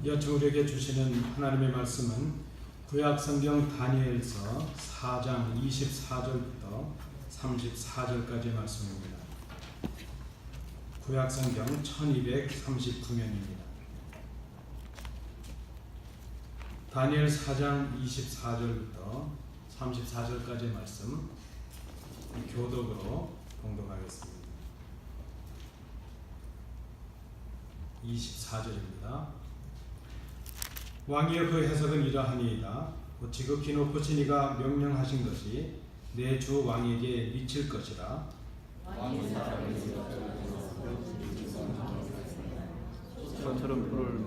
여청 우리에게 주시는 하나님의 말씀은 구약성경 다니엘서 4장 24절부터 34절까지의 말씀입니다. 구약성경 1239면입니다. 다니엘 4장 24절부터 34절까지의 말씀 교독으로 봉독하겠습니다. 24절입니다. 왕이여 그 해석은 이러하니이다. 곧 지극히 높으신 이가 명령하신 것이 내 주 왕에게 미칠 것이라. 저처럼 불을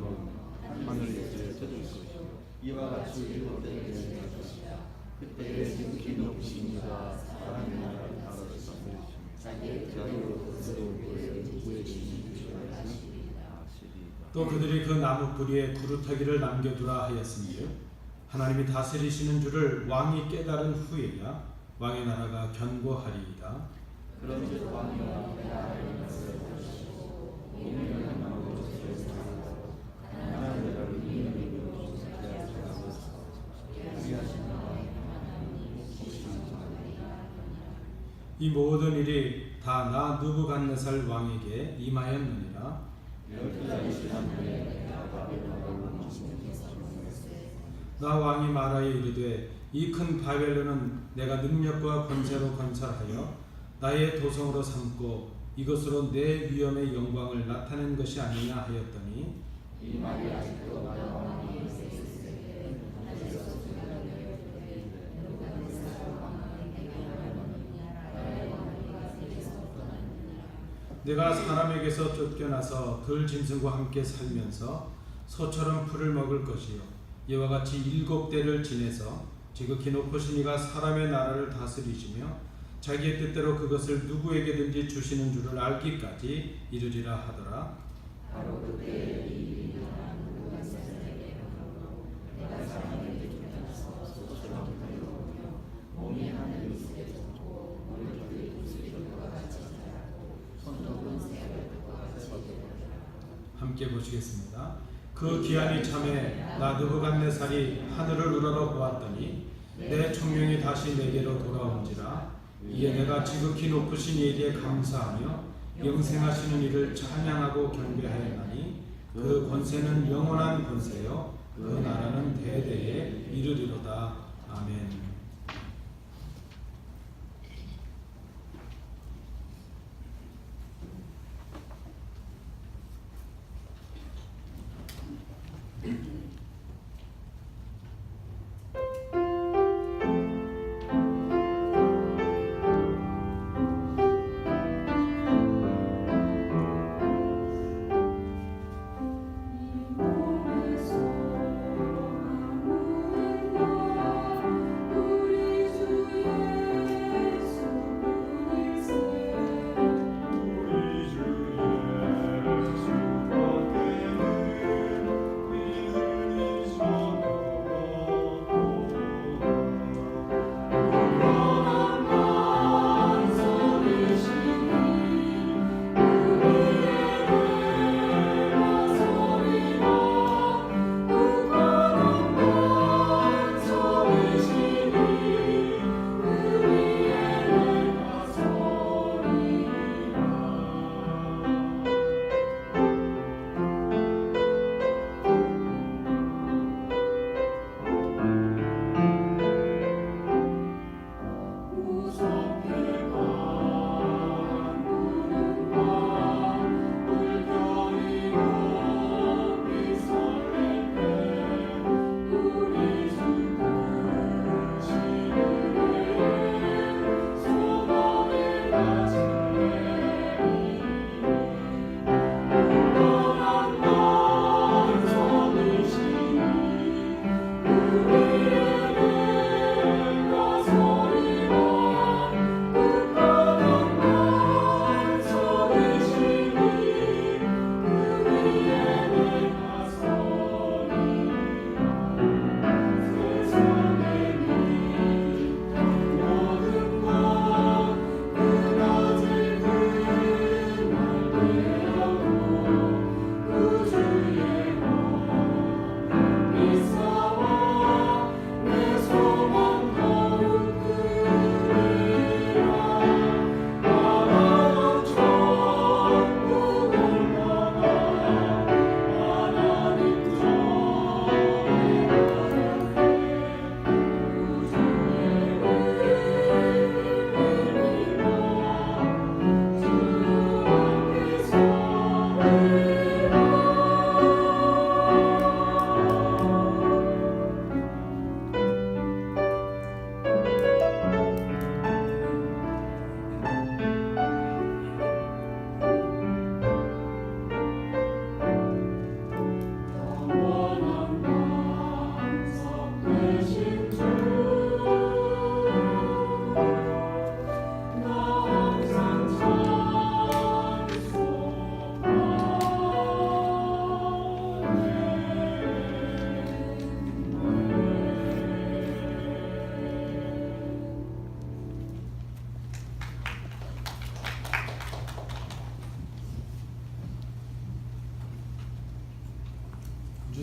하늘 위에 젖을 것이요 이와 같이 일곱 때를 내릴 것이다. 그때에 지극히 높으신 이가 사람의 나라를 다스리시며 자기의 자유로 그의 누구에게 있는 줄 아시리이다. 또 그들이 그 나무 뿌리에 구루터기를 남겨두라 하였으며 하나님이 다스리시는 줄을 왕이 깨달은 후에야 왕의 나라가 견고하리이다. 그런즉 왕이 왕의 나라를 다스리시고 공의를 나누고 지키시고 가난한 자를 이익으로 주시게 하소서. 위하시는 왕의 하나님이 계시나이다. 이 모든 일이 다 나 느부갓네살 왕에게 임하였느니라. 나 왕이 말하여 이르되 이 큰 바벨론은 내가 능력과 권세로 건설하여 나의 도성으로 삼고 이것으로 내 위엄의 영광을 나타낸 것이 아니냐 하였더니 이 말이 아직도 나 왕이 내가 사람에게서 쫓겨나서 들 짐승과 함께 살면서 소처럼 풀을 먹을 것이요 이와 같이 7대를 지내서 지극히 높으신 이가 사람의 나라를 다스리시며 자기의 뜻대로 그것을 누구에게든지 주시는 줄을 알기까지 이르리라 하더라. 바로 그때에 이 일어난 느부갓네살에게 내가 사람에게 쫓겨나서 소처럼 풀을 먹으며 몸이 하늘 이슬에 젖고 물들이 부스러기와 같이 자라고 손톱은 새의 톱과 같이 되리라. 함께 보시겠습니다. 그 기한이 참에 나 느부갓네살이 하늘을 우러러 보았더니 내 총명이 다시 내게로 돌아온지라. 이에 내가 지극히 높으신 이에게 감사하며 영생하시는 이를 찬양하고 경배하였나니 그 권세는 영원한 권세요 그 나라는 대대에 이르리로다. 아멘. 이 몸에서 하늘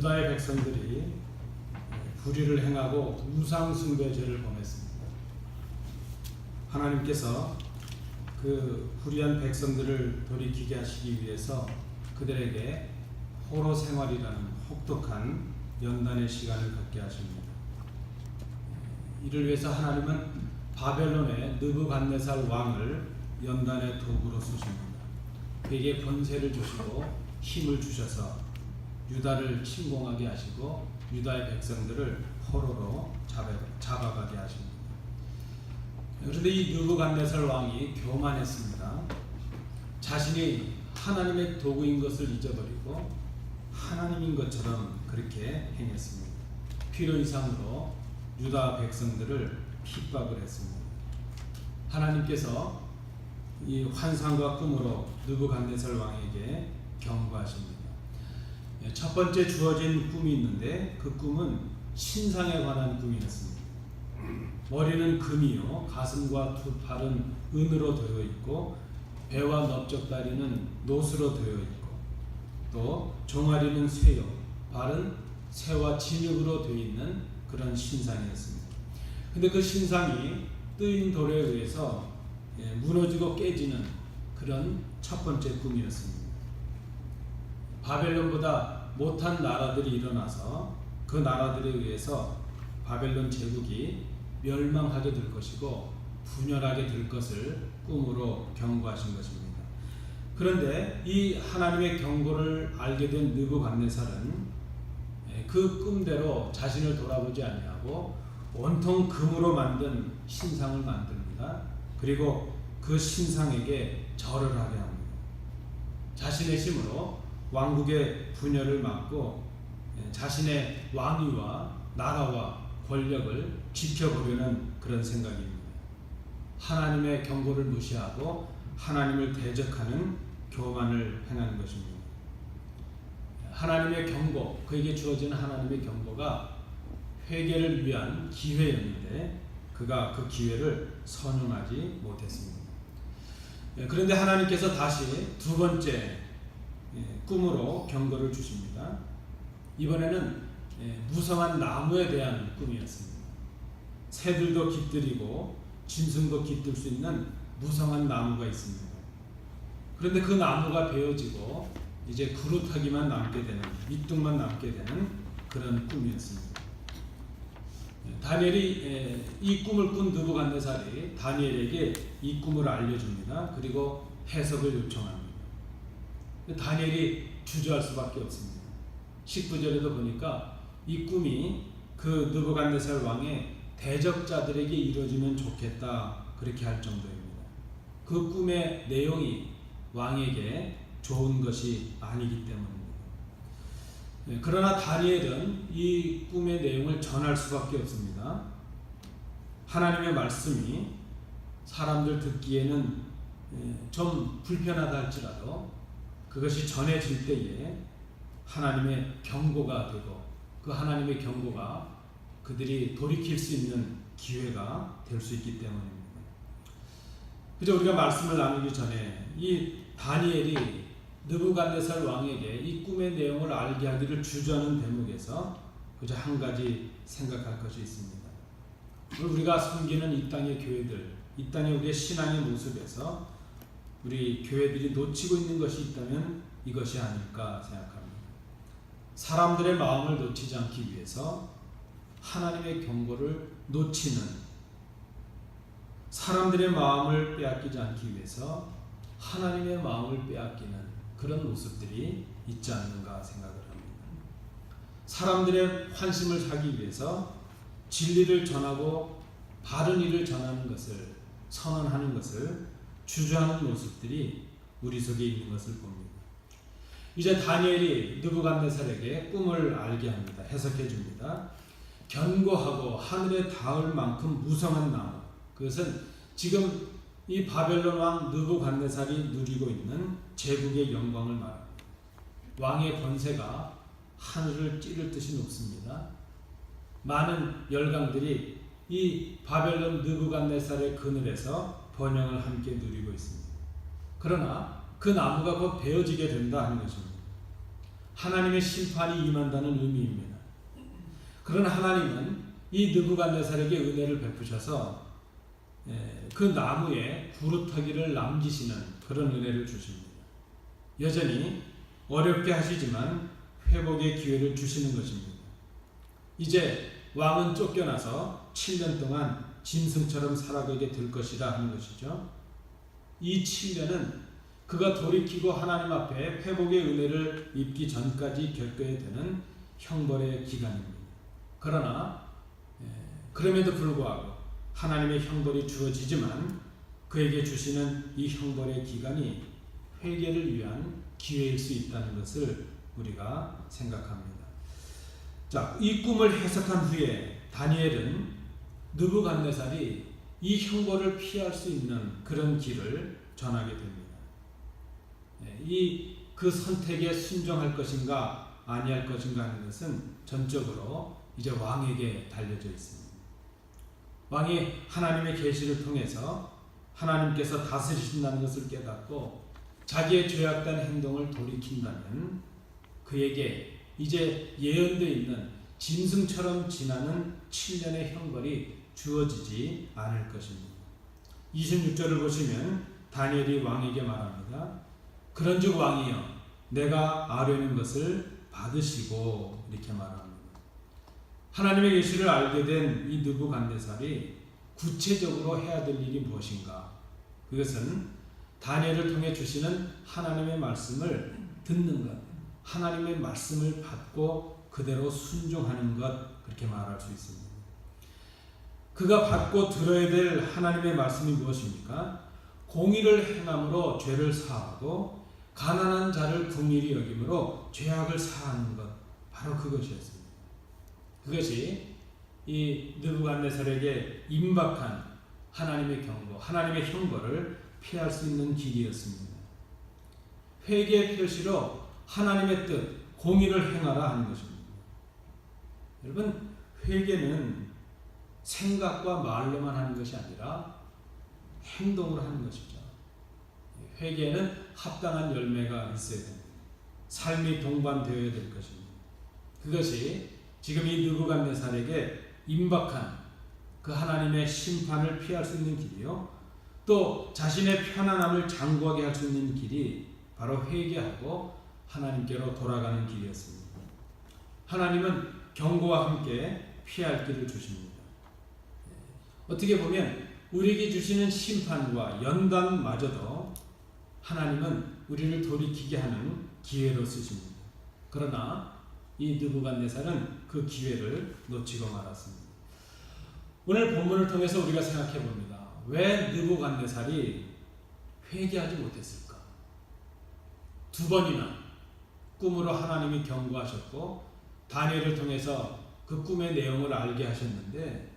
유다의 백성들이 불의를 행하고 우상 숭배죄를 범했습니다. 하나님께서 그 불의한 백성들을 돌이키게 하시기 위해서 그들에게 포로 생활이라는 혹독한 연단의 시간을 갖게 하십니다. 이를 위해서 하나님은 바벨론의 느부갓네살 왕을 연단의 도구로 쓰십니다. 그에게 권세를 주시고 힘을 주셔서 유다를 침공하게 하시고 유다의 백성들을 포로로 잡아가게 하십니다. 그런데 이 느부갓네살 왕이 교만했습니다. 자신이 하나님의 도구인 것을 잊어버리고 하나님인 것처럼 그렇게 행했습니다. 필요 이상으로 유다 백성들을 핍박을 했습니다. 하나님께서 이 환상과 꿈으로 느부갓네살 왕에게 경고하십니다. 첫 번째 주어진 꿈이 있는데 그 꿈은 신상에 관한 꿈이었습니다. 머리는 금이요, 가슴과 두 팔은 은으로 되어 있고 배와 넓적다리는 노스로 되어 있고 또 종아리는 쇠요, 발은 새와 진흙으로 되어 있는 그런 신상이었습니다. 근데 그 신상이 뜨인 돌에 의해서 무너지고 깨지는 그런 첫 번째 꿈이었습니다. 바벨론보다 못한 나라들이 일어나서 그 나라들에 의해서 바벨론 제국이 멸망하게 될 것이고 분열하게 될 것을 꿈으로 경고하신 것입니다. 그런데 이 하나님의 경고를 알게 된 느부갓네살은 그 꿈대로 자신을 돌아보지 아니하고 온통 금으로 만든 신상을 만듭니다. 그리고 그 신상에게 절을 하게 합니다. 자신의 힘으로 왕국의 분열을 막고 자신의 왕위와 나라와 권력을 지켜보려는 그런 생각입니다. 하나님의 경고를 무시하고 하나님을 대적하는 교만을 행하는 것입니다. 하나님의 경고, 그에게 주어지는 하나님의 경고가 회개를 위한 기회였는데 그가 그 기회를 선용하지 못했습니다. 그런데 하나님께서 다시 두 번째 꿈으로 경고를 주십니다. 이번에는 무성한 나무에 대한 꿈이었습니다. 새들도 깃들이고 짐승도 깃들 수 있는 무성한 나무가 있습니다. 그런데 그 나무가 베어지고 이제 그루터기만 남게 되는, 밑둥만 남게 되는 그런 꿈이었습니다. 다니엘이 이 꿈을 꾼 느부갓네살이 다니엘에게 이 꿈을 알려줍니다. 그리고 해석을 요청합니다. 다니엘이 주저할 수밖에 없습니다. 19절에도 보니까 이 꿈이 그 느부갓네살 왕의 대적자들에게 이루어지면 좋겠다 그렇게 할 정도입니다. 그 꿈의 내용이 왕에게 좋은 것이 아니기 때문입니다. 그러나 다니엘은 이 꿈의 내용을 전할 수밖에 없습니다. 하나님의 말씀이 사람들 듣기에는 좀 불편하다 할지라도 그것이 전해질 때에 하나님의 경고가 되고 그 하나님의 경고가 그들이 돌이킬 수 있는 기회가 될 수 있기 때문입니다. 그저 우리가 말씀을 나누기 전에 이 다니엘이 느부갓네살 왕에게 이 꿈의 내용을 알게 하기를 주저하는 대목에서 그저 한 가지 생각할 것이 있습니다. 우리가 섬기는 이 땅의 교회들, 이 땅의 우리의 신앙의 모습에서 우리 교회들이 놓치고 있는 것이 있다면 이것이 아닐까 생각합니다. 사람들의 마음을 놓치지 않기 위해서 하나님의 경고를 놓치는, 사람들의 마음을 빼앗기지 않기 위해서 하나님의 마음을 빼앗기는 그런 모습들이 있지 않는가 생각을 합니다. 사람들의 환심을 사기 위해서 진리를 전하고 바른 일을 전하는 것을, 선언하는 것을 주저하는 모습들이 우리 속에 있는 것을 봅니다. 이제 다니엘이 느부갓네살에게 꿈을 알게 합니다. 해석해 줍니다. 견고하고 하늘에 닿을 만큼 무성한 나무, 그것은 지금 이 바벨론 왕 느부갓네살이 누리고 있는 제국의 영광을 말합니다. 왕의 권세가 하늘을 찌를 듯이 높습니다. 많은 열강들이 이 바벨론 느부갓네살의 그늘에서 번영을 함께 누리고 있습니다. 그러나 그 나무가 곧 베어지게 된다 하는 것입니다. 하나님의 심판이 임한다는 의미입니다. 그러나 하나님은 이 느부갓네살에게 은혜를 베푸셔서 그 나무에 구루터기를 남기시는 그런 은혜를 주십니다. 여전히 어렵게 하시지만 회복의 기회를 주시는 것입니다. 이제 왕은 쫓겨나서 7년 동안 짐승처럼 살아가게 될 것이라 하는 것이죠. 이 7년은 그가 돌이키고 하나님 앞에 회복의 은혜를 입기 전까지 겪어야 되는 형벌의 기간입니다. 그러나 그럼에도 불구하고 하나님의 형벌이 주어지지만 그에게 주시는 이 형벌의 기간이 회개를 위한 기회일 수 있다는 것을 우리가 생각합니다. 자, 이 꿈을 해석한 후에 다니엘은 느부갓네살이 이 형벌을 피할 수 있는 그런 길을 전하게 됩니다. 그 선택에 순종할 것인가 아니할 것인가 하는 것은 전적으로 이제 왕에게 달려져 있습니다. 왕이 하나님의 계시를 통해서 하나님께서 다스리신다는 것을 깨닫고 자기의 죄악된 행동을 돌이킨다면 그에게 이제 예언되어 있는 짐승처럼 지나는 7년의 형벌이 주어지지 않을 것입니다. 26절을 보시면 다니엘이 왕에게 말합니다. 그런즉 왕이여 내가 아뢰는 것을 받으시고 이렇게 말합니다. 하나님의 계시를 알게 된 이 느부갓네살이 구체적으로 해야 될 일이 무엇인가? 그것은 다니엘을 통해 주시는 하나님의 말씀을 듣는 것, 하나님의 말씀을 받고 그대로 순종하는 것, 그렇게 말할 수 있습니다. 그가 받고 들어야 될 하나님의 말씀이 무엇입니까? 공의를 행함으로 죄를 사하고 가난한 자를 긍휼히 여김으로 죄악을 사하는 것, 바로 그것이었습니다. 그것이 이 느부갓네살에게 임박한 하나님의 경고, 하나님의 형벌을 피할 수 있는 길이었습니다. 회개의 표시로 하나님의 뜻, 공의를 행하라 하는 것입니다. 여러분, 회개는 생각과 말로만 하는 것이 아니라 행동으로 하는 것이죠. 회개는 합당한 열매가 있어야 됩니다. 삶이 동반되어야 될 것입니다. 그것이 지금 이 느부갓네살에게 임박한 그 하나님의 심판을 피할 수 있는 길이요, 또 자신의 편안함을 장구하게 할 수 있는 길이 바로 회개하고 하나님께로 돌아가는 길이었습니다. 하나님은 경고와 함께 피할 길을 주십니다. 어떻게 보면 우리에게 주시는 심판과 연단마저도 하나님은 우리를 돌이키게 하는 기회로 쓰십니다. 그러나 이 느부갓네살은 그 기회를 놓치고 말았습니다. 오늘 본문을 통해서 우리가 생각해 봅니다. 왜 느부갓네살이 회개하지 못했을까? 두 번이나 꿈으로 하나님이 경고하셨고 다니엘을 통해서 그 꿈의 내용을 알게 하셨는데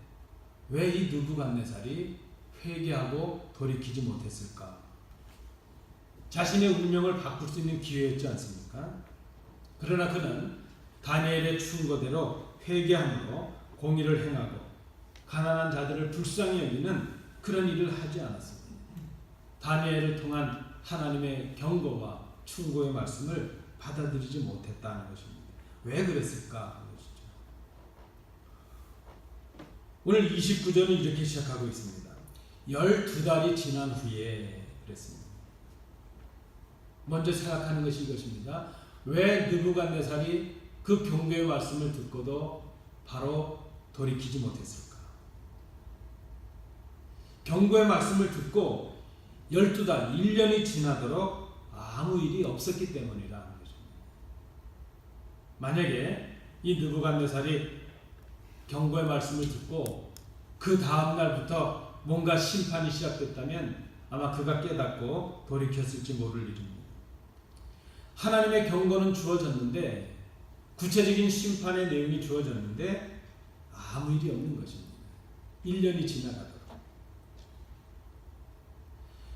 왜 이 느부갓네살이 회개하고 돌이키지 못했을까? 자신의 운명을 바꿀 수 있는 기회였지 않습니까? 그러나 그는 다니엘의 충고대로 회개함으로 공의를 행하고 가난한 자들을 불쌍히 여기는 그런 일을 하지 않았습니다. 다니엘을 통한 하나님의 경고와 충고의 말씀을 받아들이지 못했다는 것입니다. 왜 그랬을까 하는 것이죠. 오늘 29절은 이렇게 시작하고 있습니다. 12달이 지난 후에 그랬습니다. 먼저 생각하는 것이 이것입니다. 왜 느부갓네살이 그 경고의 말씀을 듣고도 바로 돌이키지 못했을까? 경고의 말씀을 듣고 12달, 1년이 지나도록 아무 일이 없었기 때문이라는 것입니다. 만약에 이 느부갓네살이 경고의 말씀을 듣고 그 다음 날부터 뭔가 심판이 시작됐다면 아마 그가 깨닫고 돌이켰을지 모를 일입니다. 하나님의 경고는 주어졌는데 구체적인 심판의 내용이 주어졌는데 아무 일이 없는 것입니다. 1년이 지나가도록.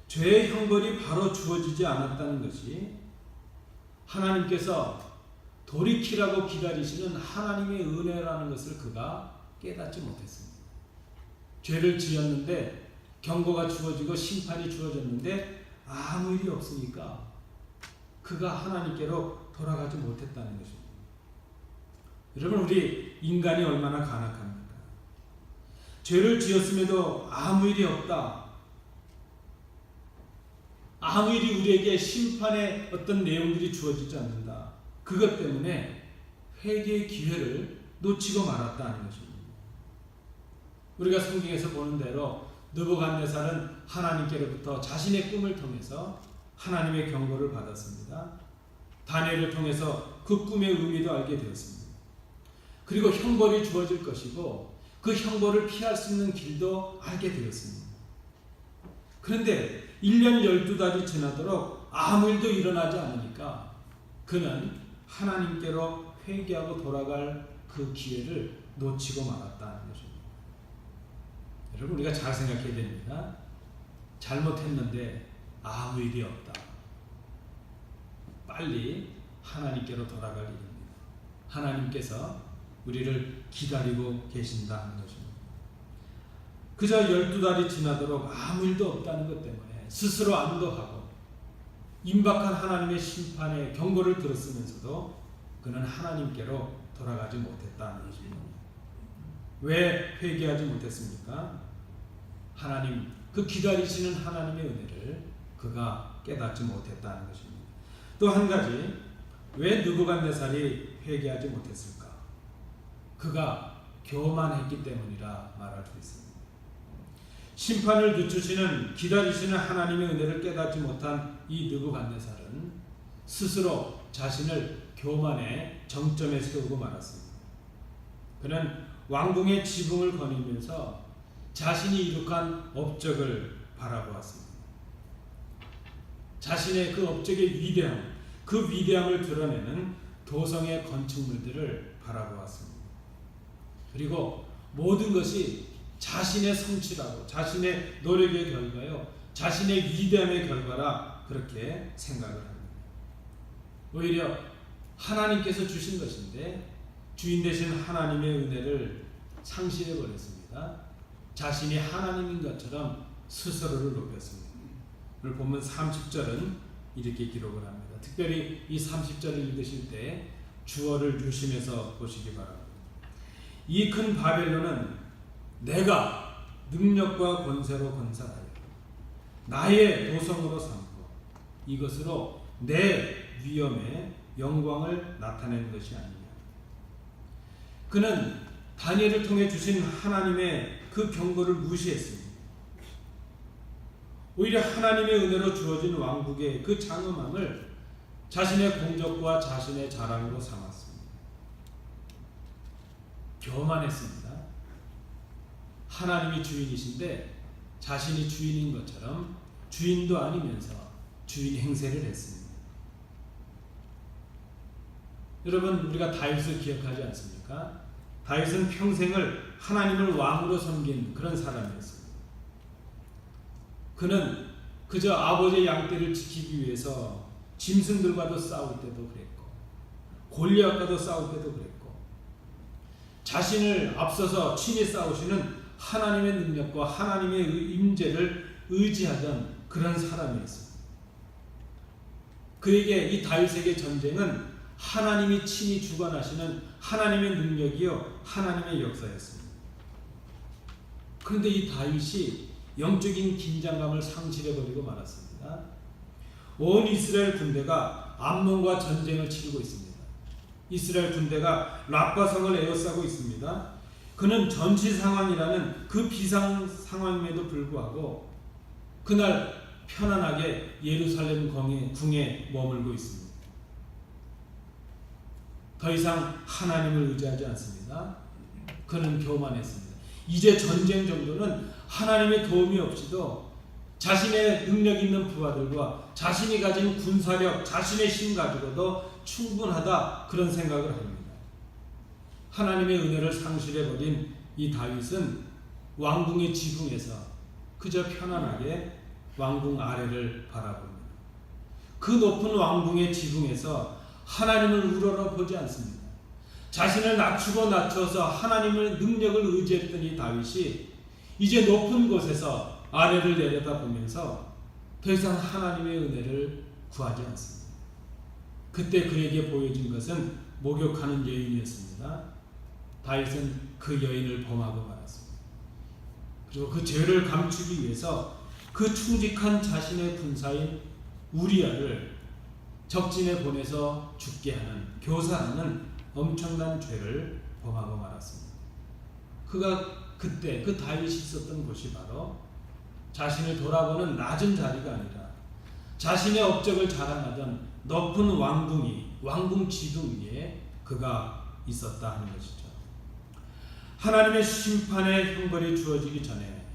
죄의 형벌이 바로 주어지지 않았다는 것이 하나님께서 돌이키라고 기다리시는 하나님의 은혜라는 것을 그가 깨닫지 못했습니다. 죄를 지었는데 경고가 주어지고 심판이 주어졌는데 아무 일이 없으니까 그가 하나님께로 돌아가지 못했다는 것입니다. 여러분, 우리 인간이 얼마나 간악합니까? 죄를 지었음에도 아무 일이 없다. 아무 일이 우리에게 심판의 어떤 내용들이 주어지지 않는다. 그것 때문에 회개의 기회를 놓치고 말았다는 것입니다. 우리가 성경에서 보는 대로 느부갓네살은 하나님께로부터 자신의 꿈을 통해서 하나님의 경고를 받았습니다. 다니엘을 통해서 그 꿈의 의미도 알게 되었습니다. 그리고 형벌이 주어질 것이고 그 형벌을 피할 수 있는 길도 알게 되었습니다. 그런데 1년 12달이 지나도록 아무 일도 일어나지 않으니까 그는 하나님께로 회개하고 돌아갈 그 기회를 놓치고 말았다는 것입니다. 여러분, 우리가 잘 생각해야 됩니다. 잘못했는데 아무 일이 없다. 빨리 하나님께로 돌아갈 일입니다. 하나님께서 우리를 기다리고 계신다는 것입니다. 그저 12달이 지나도록 아무 일도 없다는 것 때문에 스스로 안도하고 임박한 하나님의 심판의 경고를 들었으면서도 그는 하나님께로 돌아가지 못했다는 것입니다. 왜 회개하지 못했습니까? 하나님, 그 기다리시는 하나님의 은혜를 그가 깨닫지 못했다는 것입니다. 또 한 가지, 왜 느부갓네살이 회개하지 못했을까? 그가 교만했기 때문이라 말할 수 있습니다. 심판을 늦추시는 기다리시는 하나님의 은혜를 깨닫지 못한 이 느부갓네살은 스스로 자신을 교만의 정점에 세우고 말았습니다. 그는 왕궁의 지붕을 거니면서 자신이 이룩한 업적을 바라보았습니다. 자신의 그 업적의 위대함, 그 위대함을 드러내는 도성의 건축물들을 바라보았습니다. 그리고 모든 것이 자신의 성취라고, 자신의 노력의 결과요, 자신의 위대함의 결과라 그렇게 생각을 합니다. 오히려 하나님께서 주신 것인데 주인 되신 하나님의 은혜를 상실해 버렸습니다. 자신이 하나님인 것처럼 스스로를 높였습니다. 오늘 본문 30절은 이렇게 기록을 합니다. 특별히 이 30절을 읽으실 때 주어를 유심해서 보시기 바랍니다. 이 큰 바벨론은 내가 능력과 권세로 건설하여 나의 도성으로 삼고 이것으로 내 위엄의 영광을 나타내는 것이 아니냐. 그는 다니엘을 통해 주신 하나님의 그 경고를 무시했습니다. 오히려 하나님의 은혜로 주어진 왕국의 그 장엄함을 자신의 공적과 자신의 자랑으로 삼았습니다. 교만했습니다. 하나님이 주인이신데 자신이 주인인 것처럼 주인도 아니면서 주인 행세를 했습니다. 여러분, 우리가 다윗을 기억하지 않습니까? 다윗은 평생을 하나님을 왕으로 섬긴 그런 사람이었습니다. 그는 그저 아버지의 양떼를 지키기 위해서 짐승들과도 싸울 때도 그랬고 골리앗과도 싸울 때도 그랬고 자신을 앞서서 친히 싸우시는 하나님의 능력과 하나님의 임재를 의지하던 그런 사람이었습니다. 그에게 이 다윗에게 전쟁은 하나님이 친히 주관하시는 하나님의 능력이요 하나님의 역사였습니다. 그런데 이 다윗이 영적인 긴장감을 상실해버리고 말았습니다. 온 이스라엘 군대가 암몬과 전쟁을 치르고 있습니다. 이스라엘 군대가 라빠성을 에워싸고 있습니다. 그는 전시 상황이라는 그 비상 상황임에도 불구하고 그날 편안하게 예루살렘 궁에 머물고 있습니다. 더 이상 하나님을 의지하지 않습니다. 그는 교만했습니다. 이제 전쟁 정도는 하나님의 도움이 없이도 자신의 능력 있는 부하들과 자신이 가진 군사력, 자신의 힘 가지고도 충분하다 그런 생각을 합니다. 하나님의 은혜를 상실해버린 이 다윗은 왕궁의 지붕에서 그저 편안하게 왕궁 아래를 바라봅니다. 그 높은 왕궁의 지붕에서 하나님을 우러러보지 않습니다. 자신을 낮추고 낮춰서 하나님의 능력을 의지했던 이 다윗이 이제 높은 곳에서 아래를 내려다보면서 더 이상 하나님의 은혜를 구하지 않습니다. 그때 그에게 보여진 것은 목욕하는 여인이었습니다. 다윗은 그 여인을 범하고 말았습니다. 그리고 그 죄를 감추기 위해서 그 충직한 자신의 군사인 우리아를 적진에 보내서 죽게 하는, 교사하는 엄청난 죄를 범하고 말았습니다. 그가 그때 그 다윗이 있었던 곳이 바로 자신을 돌아보는 낮은 자리가 아니라 자신의 업적을 자랑하던 높은 왕궁이, 왕궁 지붕 위에 그가 있었다 하는 것이죠. 하나님의 심판의 형벌이 주어지기 전에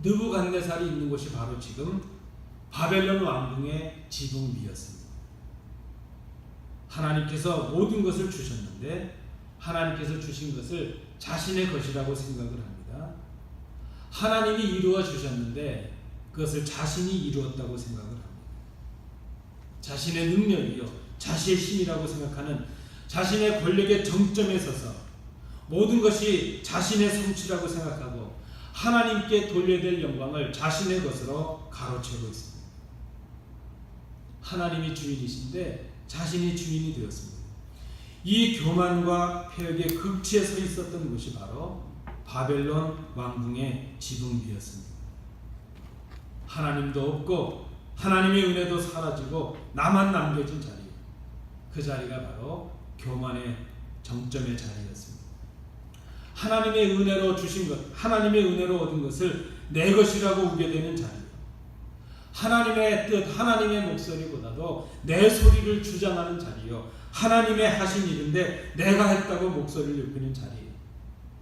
느부갓네살이 있는 곳이 바로 지금 바벨론 왕궁의 지붕 위였습니다. 하나님께서 모든 것을 주셨는데 하나님께서 주신 것을 자신의 것이라고 생각을 합니다. 하나님이 이루어 주셨는데 그것을 자신이 이루었다고 생각을 합니다. 자신의 능력이요, 자신의 힘이라고 생각하는 자신의 권력의 정점에 서서 모든 것이 자신의 성취라고 생각하고 하나님께 돌려야 될 영광을 자신의 것으로 가로채고 있습니다. 하나님이 주인이신데 자신이 주인이 되었습니다. 이 교만과 폐역의 극치에 서 있었던 곳이 바로 바벨론 왕궁의 지붕 위였습니다. 하나님도 없고 하나님의 은혜도 사라지고 나만 남겨진 자리, 그 자리가 바로 교만의 정점의 자리였습니다. 하나님의 은혜로 주신 것, 하나님의 은혜로 얻은 것을 내 것이라고 우게 되는 자리, 하나님의 뜻, 하나님의 목소리보다도 내 소리를 주장하는 자리요, 하나님의 하신 일인데 내가 했다고 목소리를 높이는 자리,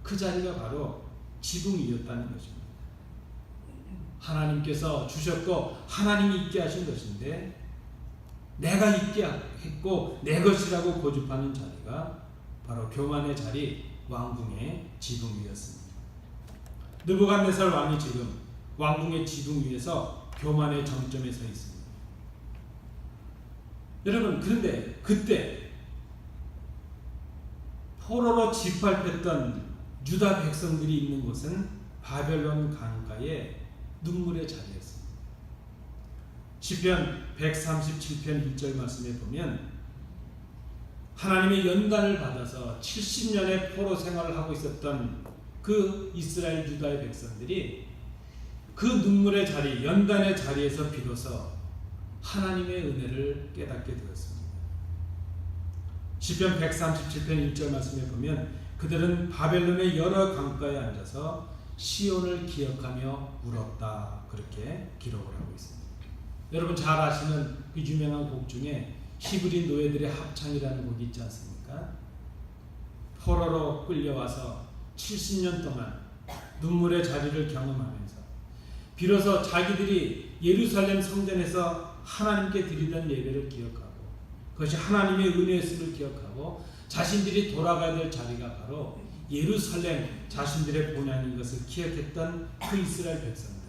그 자리가 바로 지붕이었다는 것입니다. 하나님께서 주셨고 하나님이 있게 하신 것인데 내가 있게 했고 내 것이라고 고집하는 자리가 바로 교만의 자리, 왕궁의 지붕 위였습니다. 느부갓네살 왕이 지금 왕궁의 지붕 위에서 교만의 정점에 서 있습니다. 여러분, 그런데 그때 포로로 짓밟혔던 유다 백성들이 있는 곳은 바벨론 강가의 눈물의 자리였습니다. 시편 137편 1절 말씀에 보면 하나님의 연단을 받아서 70년의 포로 생활을 하고 있었던 그 이스라엘 유다의 백성들이 그 눈물의 자리, 연단의 자리에서 비로소 하나님의 은혜를 깨닫게 되었습니다. 시편 137편 1절 말씀에 보면 그들은 바벨론의 여러 강가에 앉아서 시온을 기억하며 울었다, 그렇게 기록을 하고 있습니다. 여러분 잘 아시는 그 유명한 곡 중에 히브리 노예들의 합창이라는 곡이 있지 않습니까? 포로로 끌려와서 70년 동안 눈물의 자리를 경험하면서 비로소 자기들이 예루살렘 성전에서 하나님께 드리던 예배를 기억하고 그것이 하나님의 은혜였음을 기억하고 자신들이 돌아가야 될 자리가 바로 예루살렘, 자신들의 본향인 것을 기억했던 그 이스라엘 백성들,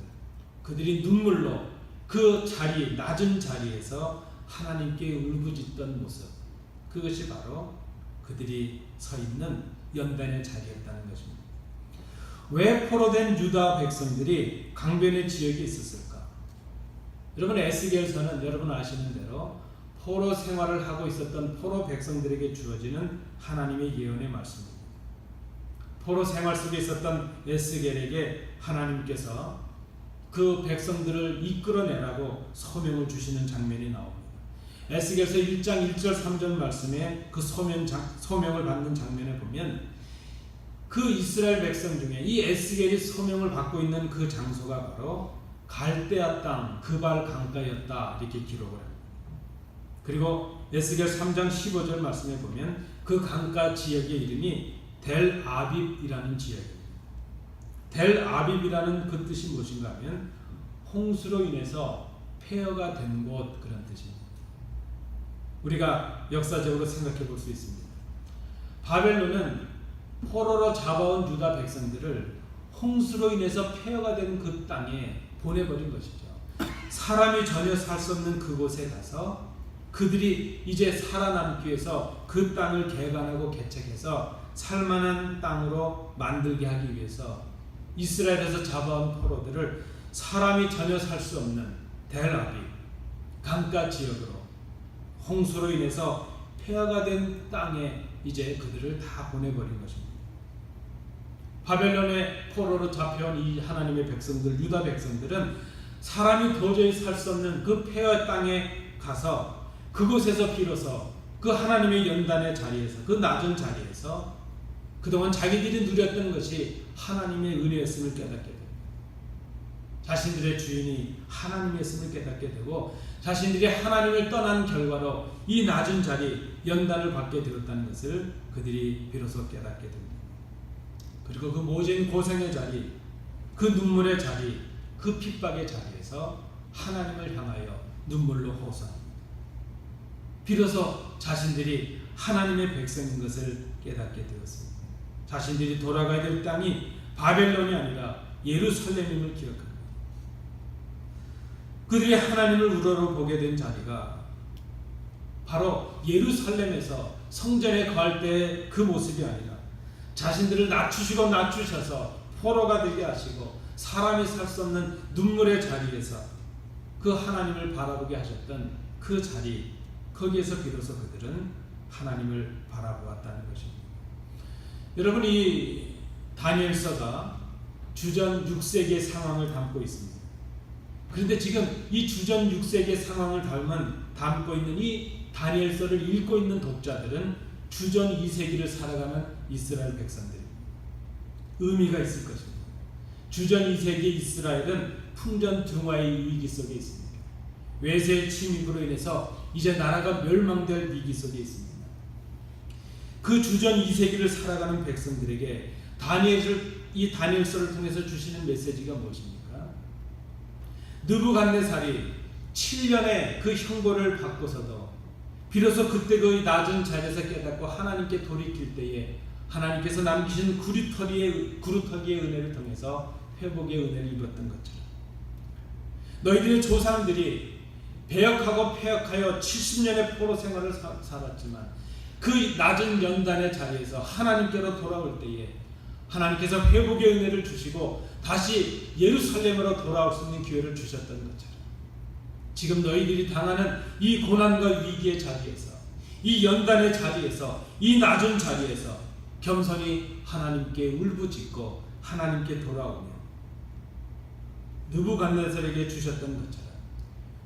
그들이 눈물로 그 자리, 낮은 자리에서 하나님께 울부짖던 모습, 그것이 바로 그들이 서 있는 연단의 자리였다는 것입니다. 왜 포로된 유다 백성들이 강변의 지역에 있었을까? 여러분, 에스겔서는 여러분 아시는 대로 포로 생활을 하고 있었던 포로 백성들에게 주어지는 하나님의 예언의 말씀입니다. 포로 생활 속에 있었던 에스겔에게 하나님께서 그 백성들을 이끌어내라고 소명을 주시는 장면이 나옵니다. 에스겔서 1장 1절 3절 말씀에 그 소명을 받는 장면에 보면 그 이스라엘 백성 중에 이 에스겔이 소명을 받고 있는 그 장소가 바로 갈대아 땅 그발 강가였다, 이렇게 기록을 합니다. 그리고 에스겔 3장 15절 말씀에 보면 그 강가 지역의 이름이 델 아빕이라는 지역입니다. 델 아빕이라는 그 뜻이 무엇인가 하면 홍수로 인해서 폐허가 된 곳, 그런 뜻입니다. 우리가 역사적으로 생각해 볼 수 있습니다. 바벨론은 포로로 잡아온 유다 백성들을 홍수로 인해서 폐허가 된 그 땅에 보내버린 것이죠. 사람이 전혀 살 수 없는 그곳에 가서 그들이 이제 살아남기 위해서 그 땅을 개간하고 개척해서 살만한 땅으로 만들게 하기 위해서 이스라엘에서 잡아온 포로들을 사람이 전혀 살 수 없는 델아비 강가 지역으로 홍수로 인해서 폐허가 된 땅에 이제 그들을 다 보내버린 것입니다. 바벨론의 포로로 잡혀온 이 하나님의 백성들, 유다 백성들은 사람이 도저히 살 수 없는 그 폐허 땅에 가서 그곳에서 비로소 그 하나님의 연단의 자리에서, 그 낮은 자리에서 그동안 자기들이 누렸던 것이 하나님의 은혜였음을 깨닫게 됩니다. 자신들의 주인이 하나님이었음을 깨닫게 되고 자신들이 하나님을 떠난 결과로 이 낮은 자리, 연단을 받게 되었다는 것을 그들이 비로소 깨닫게 됩니다. 그리고 그 모진 고생의 자리, 그 눈물의 자리, 그 핍박의 자리에서 하나님을 향하여 눈물로 호소합니다. 비로소 자신들이 하나님의 백성인 것을 깨닫게 되었습니다. 자신들이 돌아가야 될 땅이 바벨론이 아니라 예루살렘임을 기억합니다. 그들이 하나님을 우러러보게 된 자리가 바로 예루살렘에서 성전에 거할 때의 그 모습이 아니라 자신들을 낮추시고 낮추셔서 포로가 되게 하시고 사람이 살 수 없는 눈물의 자리에서 그 하나님을 바라보게 하셨던 그 자리, 거기에서 비로소 그들은 하나님을 바라보았다는 것입니다. 여러분, 이 다니엘서가 주전 6세기의 상황을 담고 있습니다. 그런데 지금 이 주전 6세기의 상황을 담고 있는 이 다니엘서를 읽고 있는 독자들은 주전 2세기를 살아가는 이스라엘 백성들입니다. 의미가 있을 것입니다. 주전 2세기 이스라엘은 풍전등화의 위기 속에 있습니다. 외세의 침입으로 인해서 이제 나라가 멸망될 위기 속에 있습니다. 그 주전 2세기를 살아가는 백성들에게 이 다니엘서를 통해서 주시는 메시지가 무엇입니까? 느부갓네살이 7년의 그 형벌을 받고서도 비로소 그때 그 낮은 자리에서 깨닫고 하나님께 돌이킬 때에 하나님께서 남기신 구루터기의 은혜를 통해서 회복의 은혜를 입었던 것처럼 너희들의 조상들이 배역하고 폐역하여 70년의 포로 생활을 살았지만 그 낮은 연단의 자리에서 하나님께로 돌아올 때에 하나님께서 회복의 은혜를 주시고 다시 예루살렘으로 돌아올 수 있는 기회를 주셨던 것처럼 지금 너희들이 당하는 이 고난과 위기의 자리에서, 이 연단의 자리에서, 이 낮은 자리에서 겸손히 하나님께 울부짖고 하나님께 돌아오며 느부갓네살에게 주셨던 것처럼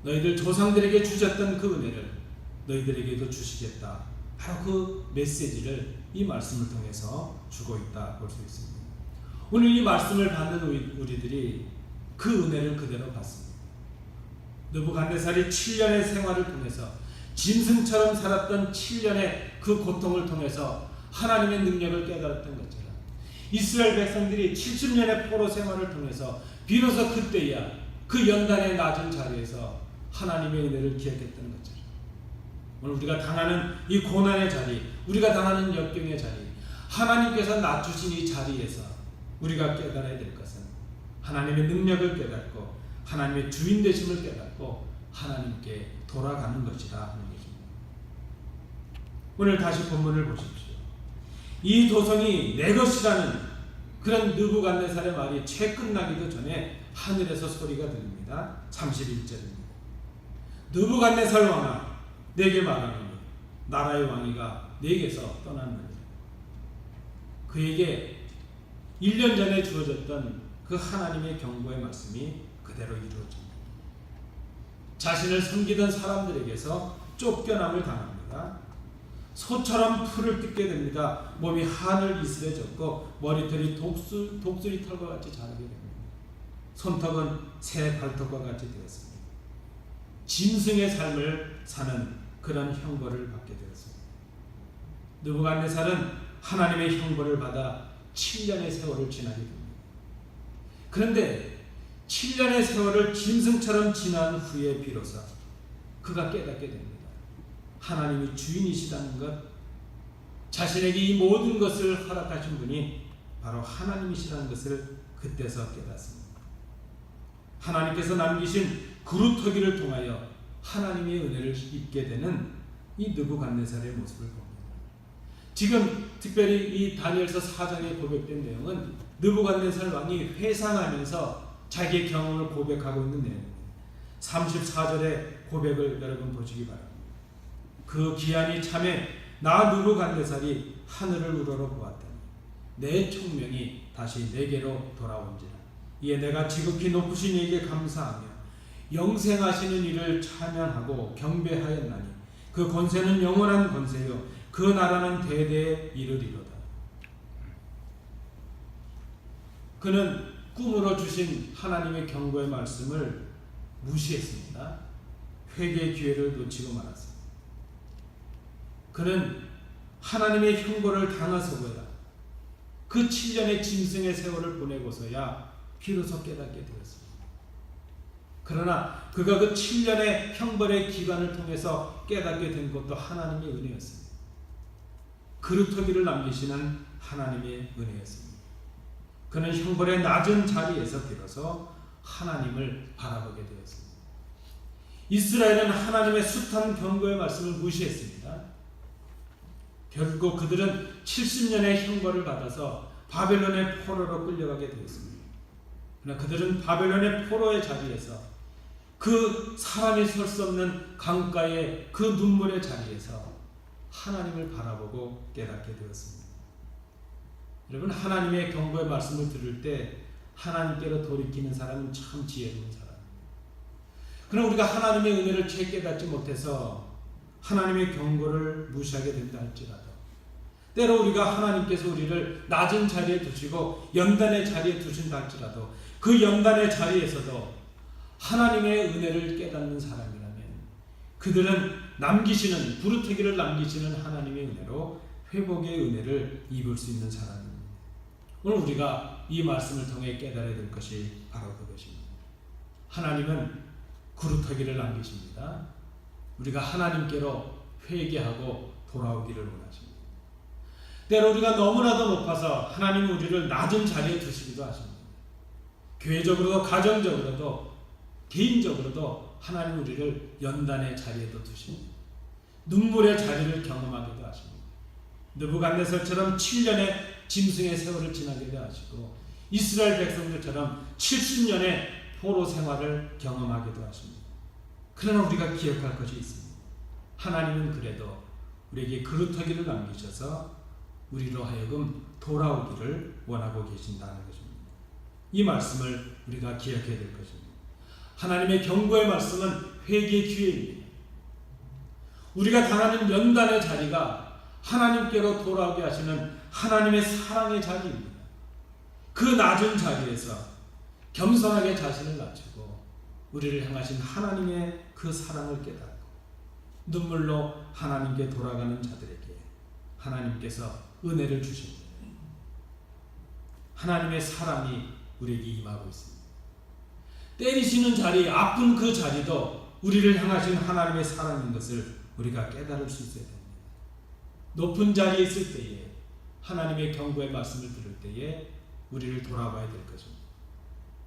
너희들 조상들에게 주셨던 그 은혜를 너희들에게도 주시겠다. 바로 그 메시지를 이 말씀을 통해서 주고 있다 볼 수 있습니다. 오늘 이 말씀을 받는 우리들이 그 은혜를 그대로 받습니다. 느부갓네살이 7년의 생활을 통해서 짐승처럼 살았던 7년의 그 고통을 통해서 하나님의 능력을 깨달았던 것처럼 이스라엘 백성들이 70년의 포로 생활을 통해서 비로소 그때야 그 연단의 낮은 자리에서 하나님의 은혜를 기억했던 것처럼 오늘 우리가 당하는 이 고난의 자리, 우리가 당하는 역경의 자리, 하나님께서 낮추신 이 자리에서 우리가 깨달아야 될 것은 하나님의 능력을 깨닫고 하나님의 주인 되심을 깨닫고 하나님께 돌아가는 것이다 하는 것입니다. 오늘 다시 본문을 보십시오. 이 도성이 내 것이라는 그런 느부갓네살의 말이 채 끝나기도 전에 하늘에서 소리가 들립니다. 31절입니다. 느부갓네살 왕아, 내게 말하노니 나라의 왕위가 내게서 떠났느니라. 그에게 1년 전에 주어졌던 그 하나님의 경고의 말씀이 그대로 이루어집니다. 자신을 섬기던 사람들에게서 쫓겨남을 당합니다. 소처럼 풀을 뜯게 됩니다. 몸이 하늘 이슬해졌고 머리털이 독수리 털과 같이 자라게 됩니다. 손톱은 새 발톱과 같이 되었습니다. 짐승의 삶을 사는 그런 형벌을 받게 되었습니다. 느부갓네살은 하나님의 형벌을 받아 7년의 세월을 지나게 됩니다. 그런데 7년의 세월을 짐승처럼 지난 후에 비로소 그가 깨닫게 됩니다. 하나님이 주인이시다는 것, 자신에게 이 모든 것을 허락하신 분이 바로 하나님이시라는 것을 그때서 깨닫습니다. 하나님께서 남기신 구루터기를 통하여 하나님의 은혜를 입게 되는 이 느부갓네살의 모습을 봅니다. 지금 특별히 이 다니엘서 4장에 고백된 내용은 느부갓네살 왕이 회상하면서 자기의 경험을 고백하고 있는 내용입니다. 34절의 고백을 여러분 보시기 바랍니다. 그 기한이 참에 나 느부갓네살이 하늘을 우러러 보았더니 내 총명이 다시 내게로 돌아온지라. 이에 내가 지극히 높으신 이에게 감사하며 영생하시는 이를 찬양하고 경배하였나니 그 권세는 영원한 권세요 그 나라는 대대에 이르리로다. 그는 꿈으로 주신 하나님의 경고의 말씀을 무시했습니다. 회개의 기회를 놓치고 말았습니다. 그는 하나님의 형벌을 당하서야 그 7년의 짐승의 세월을 보내고서야 비로소 깨닫게 되었습니다. 그러나 그가 그 7년의 형벌의 기간을 통해서 깨닫게 된 것도 하나님의 은혜였습니다. 그루터기를 남기시는 하나님의 은혜였습니다. 그는 형벌의 낮은 자리에서 비로소 하나님을 바라보게 되었습니다. 이스라엘은 하나님의 숱한 경고의 말씀을 무시했습니다. 결국 그들은 70년의 형벌을 받아서 바벨론의 포로로 끌려가게 되었습니다. 그러나 그들은 바벨론의 포로의 자리에서 그 사람이 설 수 없는 강가의 그 눈물의 자리에서 하나님을 바라보고 깨닫게 되었습니다. 여러분, 하나님의 경고의 말씀을 들을 때 하나님께로 돌이키는 사람은 참 지혜로운 사람입니다. 그러나 우리가 하나님의 은혜를 채 깨닫지 못해서 하나님의 경고를 무시하게 된다 할지라도 때로 우리가 하나님께서 우리를 낮은 자리에 두시고 연단의 자리에 두신다 할지라도 그 연단의 자리에서도 하나님의 은혜를 깨닫는 사람이라면 그들은 남기시는 부르트기를 남기시는 하나님의 은혜로 회복의 은혜를 입을 수 있는 사람입니다. 오늘 우리가 이 말씀을 통해 깨달아야 될 것이 바로 그것입니다. 하나님은 구루터기를 남기십니다. 우리가 하나님께로 회개하고 돌아오기를 원하십니다. 때로 우리가 너무나도 높아서 하나님은 우리를 낮은 자리에 두시기도 하십니다. 교회적으로도 가정적으로도 개인적으로도 하나님 우리를 연단의 자리에도 두십니다. 눈물의 자리를 경험하기도 하십니다. 느부갓네살처럼 7년의 짐승의 세월을 지나기도 하시고 이스라엘 백성들처럼 70년의 포로 생활을 경험하기도 하십니다. 그러나 우리가 기억할 것이 있습니다. 하나님은 그래도 우리에게 그루터기를 남기셔서 우리로 하여금 돌아오기를 원하고 계신다는 것입니다. 이 말씀을 우리가 기억해야 될 것입니다. 하나님의 경고의 말씀은 회개의 기회입니다. 우리가 당하는 연단의 자리가 하나님께로 돌아오게 하시는 하나님의 사랑의 자리입니다. 그 낮은 자리에서 겸손하게 자신을 낮추고 우리를 향하신 하나님의 그 사랑을 깨닫고 눈물로 하나님께 돌아가는 자들에게 하나님께서 은혜를 주십니다. 하나님의 사랑이 우리에게 임하고 있습니다. 때리시는 자리, 아픈 그 자리도 우리를 향하신 하나님의 사랑인 것을 우리가 깨달을 수 있어야 됩니다. 높은 자리에 있을 때에 하나님의 경고의 말씀을 들을 때에 우리를 돌아봐야 될 것입니다.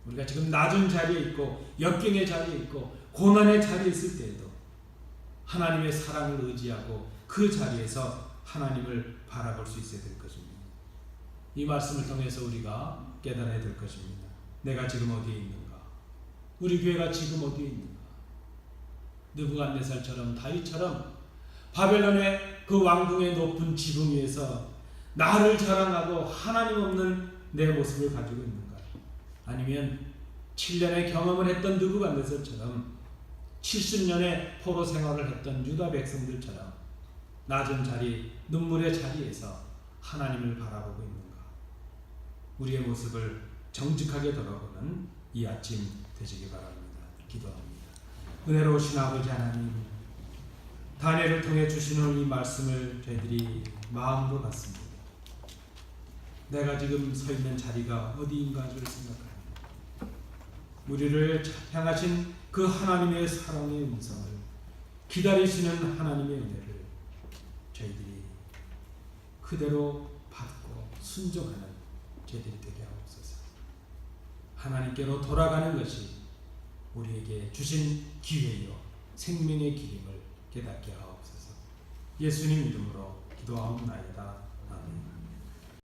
우리가 지금 낮은 자리에 있고 역경의 자리에 있고 고난의 자리에 있을 때에도 하나님의 사랑을 의지하고 그 자리에서 하나님을 바라볼 수 있어야 될 것입니다. 이 말씀을 통해서 우리가 깨달아야 될 것입니다. 내가 지금 어디에 있는가? 우리 교회가 지금 어디에 있는가? 느부갓네살처럼 다윗처럼 바벨론의 그 왕궁의 높은 지붕 위에서 나를 자랑하고 하나님 없는 내 모습을 가지고 있는가? 아니면 7년의 경험을 했던 느부갓네살처럼 70년의 포로 생활을 했던 유다 백성들처럼 낮은 자리, 눈물의 자리에서 하나님을 바라보고 있는가? 우리의 모습을 정직하게 돌아보는 이 아침 되시기 바랍니다. 기도합니다. 은혜로우신 아버지 하나님, 다니엘을 통해 주시는 이 말씀을 저희들이 마음으로 받습니다. 내가 지금 서 있는 자리가 어디인가를 생각합니다. 우리를 향하신 그 하나님의 사랑의 음성을 기다리시는 하나님의 은혜를 저희들이 그대로 받고 순종하는 저희들이 되게 하옵소서. 하나님께로 돌아가는 것이 우리에게 주신 기회요 생명의 길임을 깨닫게 하옵소서. 예수님 이름으로 기도하옵나이다. 아멘.